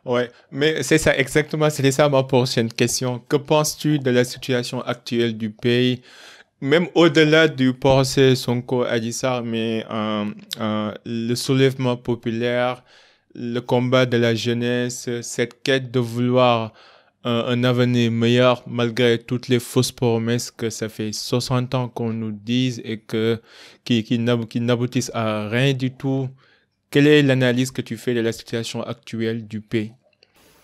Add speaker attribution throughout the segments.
Speaker 1: Ouais, mais c'est ça exactement, c'était ça ma prochaine question. Que penses-tu de la situation actuelle du pays, même au-delà du procès Sonko Adji Sarr, mais le soulèvement populaire, le combat de la jeunesse, cette quête de vouloir un avenir meilleur malgré toutes les fausses promesses que ça fait 60 ans qu'on nous dise et qui n'aboutissent à rien du tout. Quelle est l'analyse que tu fais de la situation actuelle du pays?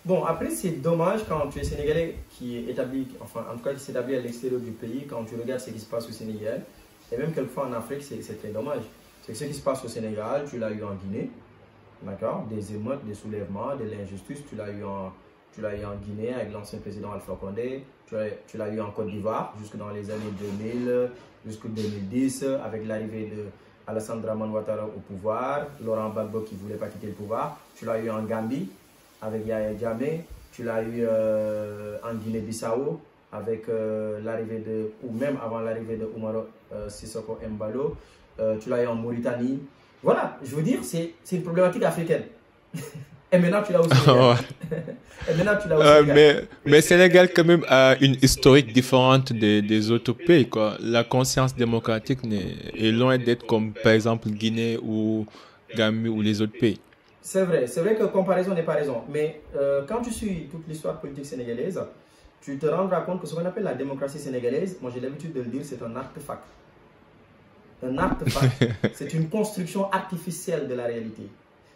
Speaker 2: Bon, après, c'est dommage quand tu es Sénégalais qui est établi, enfin, en tout cas, qui s'établit à l'extérieur du pays, quand tu regardes ce qui se passe au Sénégal, et même quelquefois en Afrique, c'est très dommage. C'est que ce qui se passe au Sénégal, tu l'as eu en Guinée, d'accord? Des émeutes, des soulèvements, de l'injustice, tu l'as eu en Guinée avec l'ancien président Alpha Condé, tu l'as eu en Côte d'Ivoire jusque dans les années 2000, jusqu'en 2010, avec l'arrivée de Alassane Dramane Ouattara au pouvoir, Laurent Gbagbo qui ne voulait pas quitter le pouvoir, tu l'as eu en Gambie avec Yahya Jammeh, tu l'as eu en Guinée-Bissau avec l'arrivée de, ou même avant l'arrivée de Oumaro Sissoko Embalo, tu l'as eu en Mauritanie. Voilà, je veux dire, c'est une problématique africaine. Et maintenant, tu l'as au Sénégal. Et maintenant, tu l'as au Sénégal.
Speaker 1: Mais Sénégal, quand même, a une historique différente des autres pays, quoi. La conscience démocratique est loin d'être comme, par exemple, Guinée ou Gambie ou les autres pays.
Speaker 2: C'est vrai que comparaison n'est pas raison. Mais quand tu suis toute l'histoire politique sénégalaise, tu te rendras compte que ce qu'on appelle la démocratie sénégalaise, moi j'ai l'habitude de le dire, c'est un artefact. Un artefact, c'est une construction artificielle de la réalité.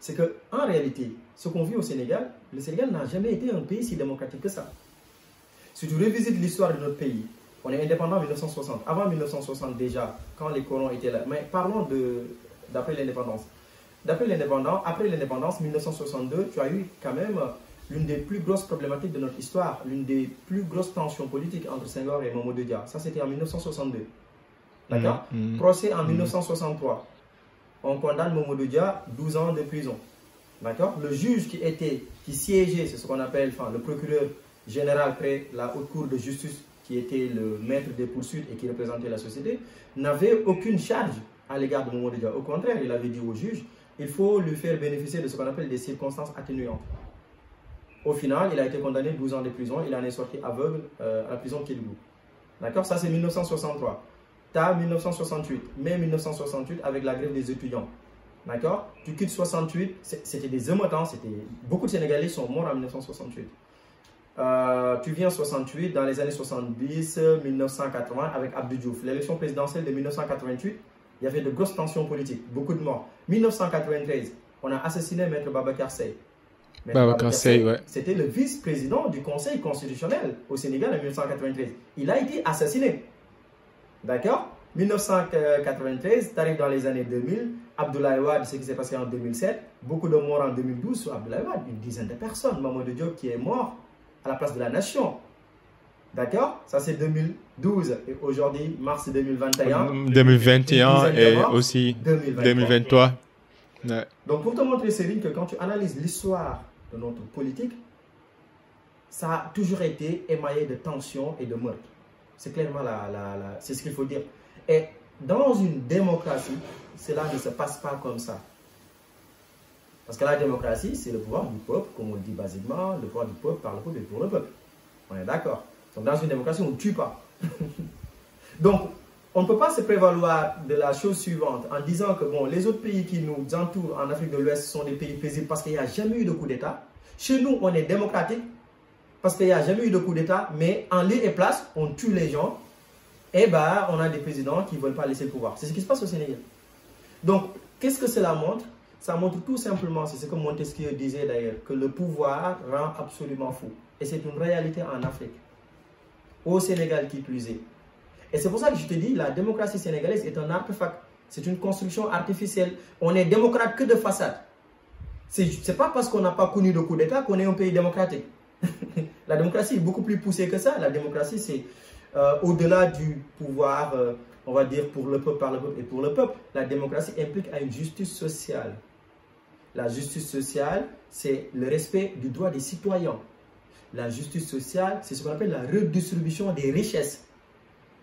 Speaker 2: C'est qu'en réalité, ce qu'on vit au Sénégal, le Sénégal n'a jamais été un pays si démocratique que ça. Si tu revisites l'histoire de notre pays, on est indépendant en 1960. Avant 1960 déjà, quand les colons étaient là. Mais parlons d'après l'indépendance. Après l'indépendance, 1962, tu as eu quand même l'une des plus grosses problématiques de notre histoire, l'une des plus grosses tensions politiques entre Senghor et Mamadou Dia. Ça, c'était en 1962. D'accord? Procès en 1963. On condamne Mamadou Dia 12 ans de prison. D'accord? Le juge qui siégeait, c'est ce qu'on appelle, enfin, le procureur général près la haute cour de justice, qui était le maître des poursuites et qui représentait la société, n'avait aucune charge à l'égard de Mamadou Dia. Au contraire, il avait dit au juge, il faut lui faire bénéficier de ce qu'on appelle des circonstances atténuantes. Au final, il a été condamné 12 ans de prison, il en est sorti aveugle à la prison de Kédougou. D'accord? Ça, c'est 1963. Tu as 1968, mai 1968, avec la grève des étudiants. D'accord? Tu quittes 68, c'était des émeutes, beaucoup de Sénégalais sont morts en 1968. Tu viens en 68, dans les années 70, 1980, avec Abdou Diouf. L'élection présidentielle de 1988, il y avait de grosses tensions politiques, beaucoup de morts. 1993, on a assassiné Maître Babacar Seye.
Speaker 1: Babacar Seye, ouais.
Speaker 2: C'était le vice-président du Conseil constitutionnel au Sénégal en 1993. Il a été assassiné. D'accord? 1993, tu arrives dans les années 2000, Abdoulaye Wade, ce qui s'est passé en 2007, beaucoup de morts en 2012 sur Abdoulaye Wade, une dizaine de personnes. Mamadou Diop qui est mort à la place de la nation. D'accord? Ça, c'est 2012. Et aujourd'hui, mars 2021.
Speaker 1: 2021 et aussi 2023.
Speaker 2: Ouais. Donc, pour te montrer, Céline, que quand tu analyses l'histoire de notre politique, ça a toujours été émaillé de tensions et de meurtres. C'est clairement c'est ce qu'il faut dire. Et dans une démocratie, cela ne se passe pas comme ça. Parce que la démocratie, c'est le pouvoir du peuple, comme on le dit basiquement, le pouvoir du peuple par le peuple et pour le peuple. On est d'accord. Donc dans une démocratie, on ne tue pas. Donc, on ne peut pas se prévaloir de la chose suivante en disant que bon, les autres pays qui nous entourent en Afrique de l'Ouest sont des pays paisibles parce qu'il n'y a jamais eu de coup d'État. Chez nous, on est démocratique parce qu'il n'y a jamais eu de coup d'État, mais en lieu et place, on tue les gens. Et ben, on a des présidents qui ne veulent pas laisser le pouvoir. C'est ce qui se passe au Sénégal. Donc, qu'est-ce que cela montre? Ça montre tout simplement, c'est ce que Montesquieu disait d'ailleurs, que le pouvoir rend absolument fou. Et c'est une réalité en Afrique. Au Sénégal qui plus est. Et c'est pour ça que je te dis, la démocratie sénégalaise est un artefact. C'est une construction artificielle. On est démocrate que de façade. C'est pas parce qu'on n'a pas connu de coup d'État qu'on est un pays démocratique. La démocratie est beaucoup plus poussée que ça. La démocratie, c'est au-delà du pouvoir, on va dire, pour le peuple, par le peuple et pour le peuple. La démocratie implique une justice sociale. La justice sociale, c'est le respect du droit des citoyens. La justice sociale, c'est ce qu'on appelle la redistribution des richesses.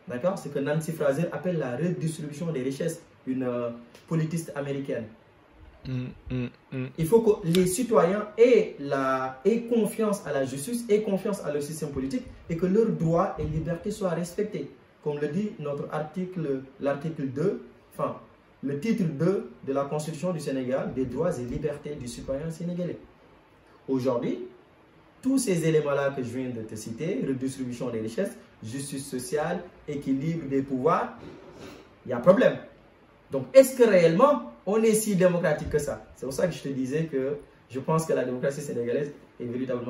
Speaker 2: D'accord? C'est ce que Nancy Fraser appelle la redistribution des richesses, une politiste américaine. Il faut que les citoyens aient confiance à la justice, aient confiance à leur système politique et que leurs droits et libertés soient respectés. Comme le dit notre l'article 2, enfin, le titre 2 de la Constitution du Sénégal, des droits et libertés du citoyen sénégalais. Aujourd'hui, tous ces éléments-là que je viens de te citer, redistribution des richesses, justice sociale, équilibre des pouvoirs, il y a problème. Donc, est-ce que réellement, on est si démocratique que ça? C'est pour ça que je te disais que je pense que la démocratie sénégalaise est véritablement